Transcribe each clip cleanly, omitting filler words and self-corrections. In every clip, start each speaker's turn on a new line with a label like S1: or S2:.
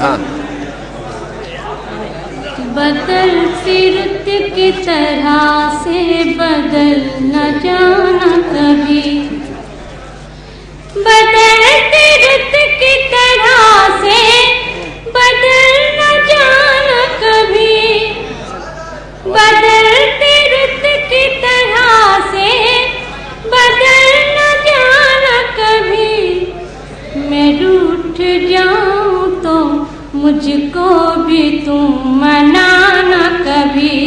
S1: हाँ।
S2: बदलती रुत की तरह से बदल न जाना कभी, बदलती रुत की तरह से बदल न जाना कभी, बदलती रुत की तरह से बदल न जाना कभी। मैं रूठ जाऊं तो मुझको भी तुम मनाना कभी,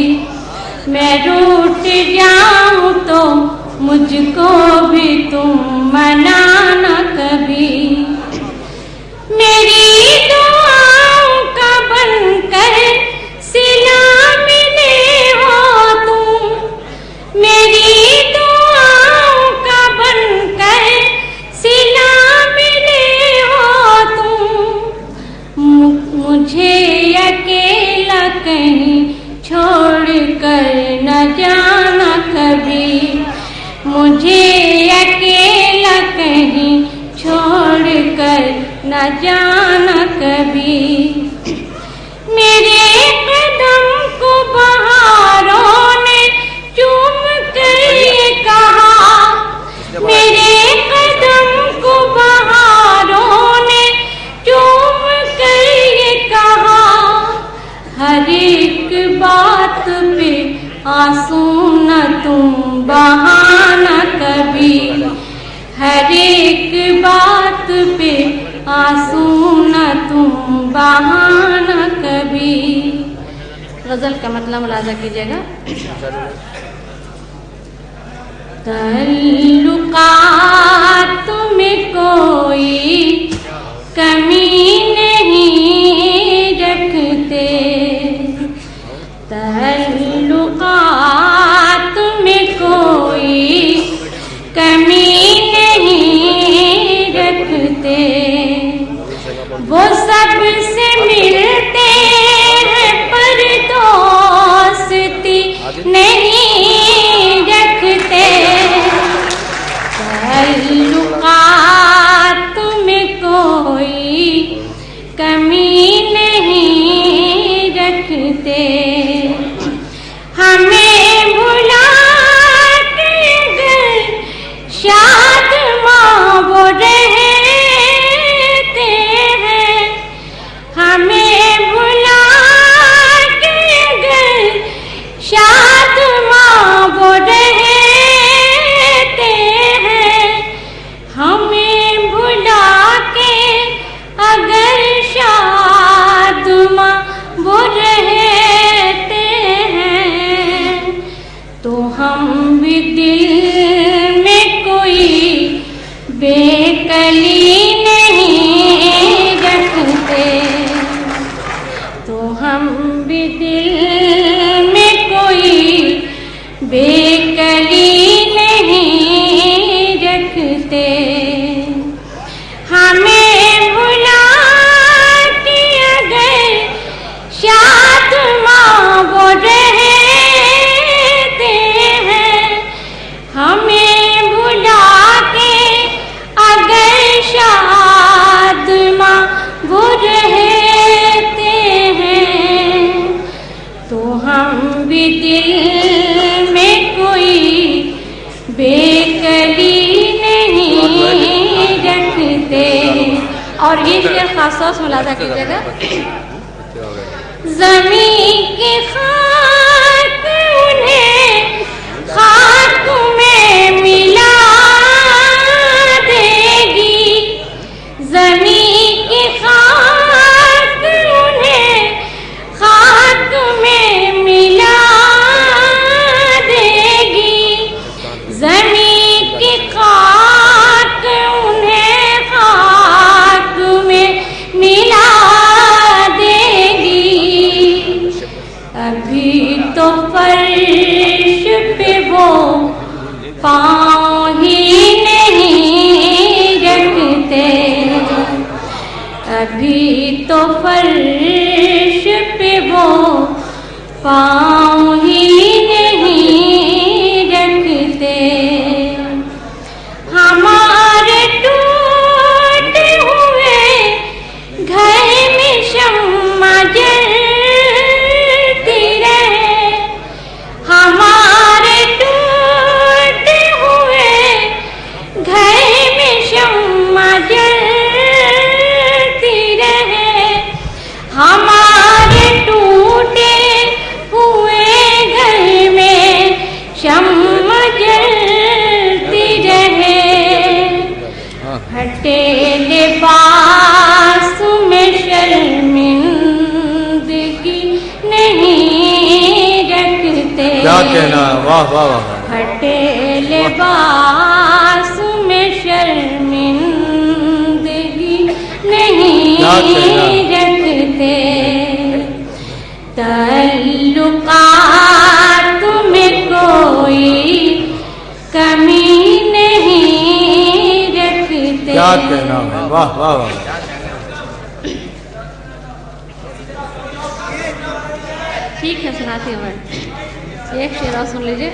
S2: मैं रूठ जाऊं तो मुझको भी तुम मनाना कभी। मेरी दुआओं का बनकर सिला मिले हो तुम, मेरी दुआओं का बनकर सिला मिले हो तुम। मुझे अकेला कहीं छोड़ कर न जाना कभी, मुझे अकेला कहीं छोड़ कर न जाना कभी। मेरे कदम को बहारों ने चूम कर ये कहा, मेरे कदम को बहारों ने चूम कर ये कहा। हर एक बात पे आंसू न तुम बहाना कभी, हर एक बात पे आंसू न तुम बहाना कभी। गजल का मतलब मुलाजा कीजिएगा। ताल्लुकात में कोई कमी नहीं रखते, ताल्लुकात में कोई कमी नहीं रखते। वो सबसे मिलते हैं पर दोस्ती नहीं रखते, ताल्लुकात में कोई कमी नहीं रखते। हमें भुला के अगर शाद माँ वो रहते हैं, हमें भुला के अगर शाद माँ वो रहते हैं, हमें भुला के अगर शाद माँ वो रहते हैं, तो हम भी दिल में कोई बेकली नहीं रखते, तो हम भी दिल में कोई बेकली नहीं रखते। हमें भुला के अगर शाद माँ वो रहते हैं, हमें भुला के अगर शाद माँ वो रहते हैं, तो हम भी दिल में कोई बेकली नहीं रखते। और ये शेर खास मुलाजा कीजिएगा। ज़मीन की खाक उन्हें खाक में मिला देगी, ज़मीन की खाक उन्हें खाक में मिला देगी, ज़मीन की खाक उन्हें खाक में मिला देगी। अभी तो फर्श पे वो
S1: क्या कहना, वाह वाह वाह।
S2: हटे लिबास में शर्मिंदगी नहीं रखते, ताल्लुकात में कोई कमी नहीं रखते।
S1: क्या कहना है, वाह वाह वाह।
S2: ठीक है, सुनाती हूँ मैं। एक शेर और सुन लीजिए।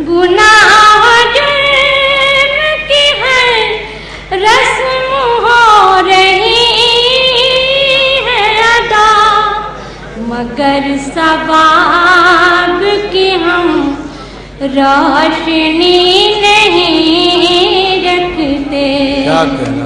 S2: गुनाह जुर्म की है रस्म हो रही है अदा, मगर सवाब की हम रोशनी नहीं रखते।
S1: क्या कहना